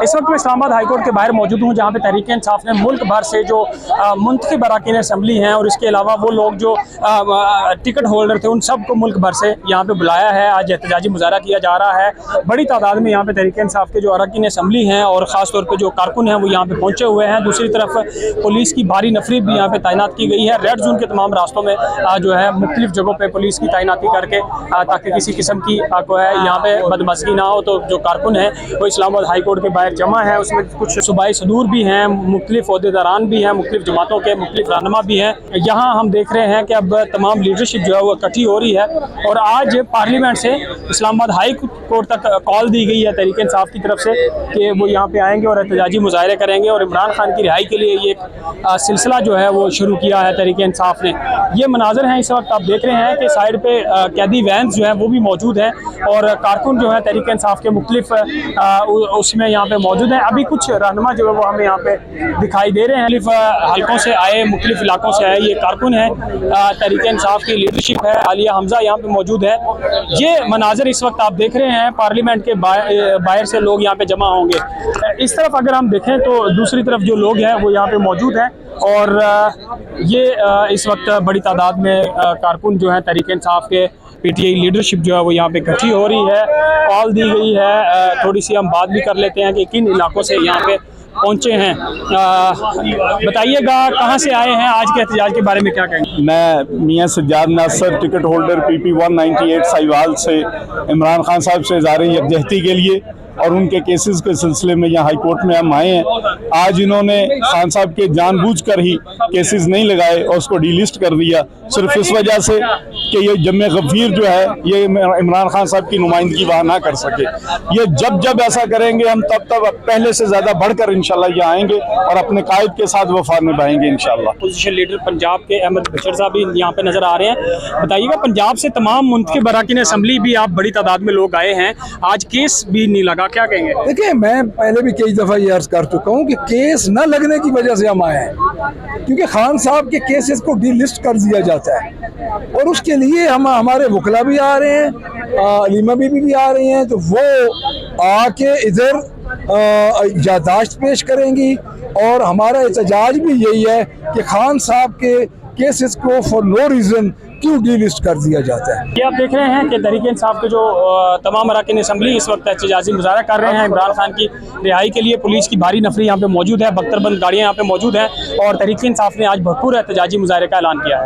इस वक्त मैं इस्लामाबाद हाईकोर्ट के बाहर मौजूद हूँ, जहाँ पे तहरीक-ए-इंसाफ ने मुल्क भर से जो मुंतखब अरकान असम्बली हैं और इसके अलावा वो लोग जो टिकट होल्डर थे, उन सबको मुल्क भर से यहाँ पे बुलाया है। आज एहतजाजी मुजाहरा किया जा रहा है। बड़ी तादाद में यहाँ पे तहरीक-ए-इंसाफ के जो अरकान असम्बली हैं और ख़ासतौर पर जो कारकुन हैं वो यहाँ पे पहुँचे हुए हैं। दूसरी तरफ पुलिस की भारी नफरी भी यहाँ पे तैनात की गई है। रेड जोन के तमाम रास्तों में जो है मुख्तलिफ जगहों पर पुलिस की तैनाती करके ताकि किसी किस्म की यहाँ पे बदमज़गी ना हो। तो जो कारकुन है वो इस्लामाबाद हाई कोर्ट के बाहर जमा है। उसमें कुछ सूबाई सदूर भी हैं, मुख्तलिफ ओहदेदारान भी हैं, मुख्तलिफ जमातों के मुख्तलिफ रहनुमा भी हैं। यहाँ हम देख रहे हैं कि अब तमाम लीडरशिप जो है वो इकट्ठी हो रही है और आज पार्लियामेंट से इस्लामाबाद हाई कोर्ट तक कॉल दी गई है तहरीक-ए-इंसाफ की तरफ से कि वो यहाँ पे आएंगे और एहतजाजी मुजाहरे करेंगे और इमरान खान की रिहाई के लिए ये एक सिलसिला जो है वो शुरू किया है तहरीक-ए-इंसाफ ने। ये मनाजर हैं इस वक्त आप देख रहे हैं कि साइड पे कैदी वैन्स जो है वो भी मौजूद हैं और कारकुन जो है तहरीक-ए-इंसाफ के मुख्तलिफ उसमें यहाँ पे मौजूद हैं। अभी कुछ रहनुमा जो है वो हमें यहाँ पे दिखाई दे रहे हैं। मुख्तलिफ हल्कों से आए, मुख्तलिफ इलाकों से आए ये कारकुन हैं। तहरीक-ए-इंसाफ की लीडरशिप है, आलिया हमजा यहाँ पे मौजूद है। ये मनाजर इस वक्त आप देख रहे हैं, पार्लियामेंट के बाहर से लोग यहाँ पे जमा होंगे। इस तरफ अगर हम देखें तो दूसरी तरफ जो लोग हैं वो यहाँ पे मौजूद हैं और ये इस वक्त बड़ी तादाद में कारकुन जो हैं तहरीक-ए-इंसाफ के पीटीआई लीडरशिप जो है वो यहाँ पे इकट्ठी हो रही है। कॉल दी गई है, थोड़ी सी हम बात भी कर लेते हैं कि किन इलाकों से यहाँ पे पहुँचे हैं। बताइएगा कहाँ से आए हैं, आज के एहतजाज के बारे में क्या कहेंगे? मैं मियाँ सज्जाद नासर, टिकट होल्डर PP 198 साहिवाल से इमरान खान साहब से इज़हार यकजहती के लिए और उनके केसेस के सिलसिले में यहाँ हाई कोर्ट में हम आए हैं। आज इन्होंने खान साहब के जानबूझकर ही केसेस नहीं लगाए और उसको डीलिस्ट कर दिया, सिर्फ इस वजह से कि ये जम्मे गफीर जो है ये इमरान खान साहब की नुमाइंदगी वहाँ ना कर सके। ये जब ऐसा करेंगे हम तब पहले से ज़्यादा बढ़कर इंशाल्लाह ये आएंगे और अपने कायद के साथ वफा निभाएंगे इंशाल्लाह। पोजीशन लीडर पंजाब के अहमद बशीर साहब भी यहाँ पे नजर आ रहे हैं। बताइएगा पंजाब से तमाम मुंतखब अरकान असम्बली भी आप बड़ी तादाद में लोग आए हैं, आज केस भी नहीं लगा, क्या कहेंगे? देखिए, मैं पहले भी कई दफ़ा ये अर्ज कर चुका हूँ कि केस न लगने की वजह से हम आए हैं, क्योंकि खान साहब के केसेस को डीलिस्ट कर दिया जाता है और उसके लिए हमारे वकला भी आ रहे हैं, अलीमा बीबी भी आ रही हैं, तो वो आके इधर यादाश्त पेश करेंगी और हमारा एहतजाज भी यही है कि खान साहब के केसेस को फॉर नो रीज़न क्यों डीलिस्ट कर दिया जाता है। ये आप देख रहे हैं कि तहरीक-ए-इंसाफ के जो तमाम अरकान असम्बली इस वक्त एहतजाजी मुजाहरा कर रहे हैं। इमरान खान की रिहाई के लिए पुलिस की भारी नफरी यहाँ पे मौजूद है, बख्तरबंद गाड़ियाँ यहाँ पे मौजूद हैं और तहरीक-ए-इंसाफ ने आज भरपूर एहतजाजी मुजाहरे का ऐलान किया है।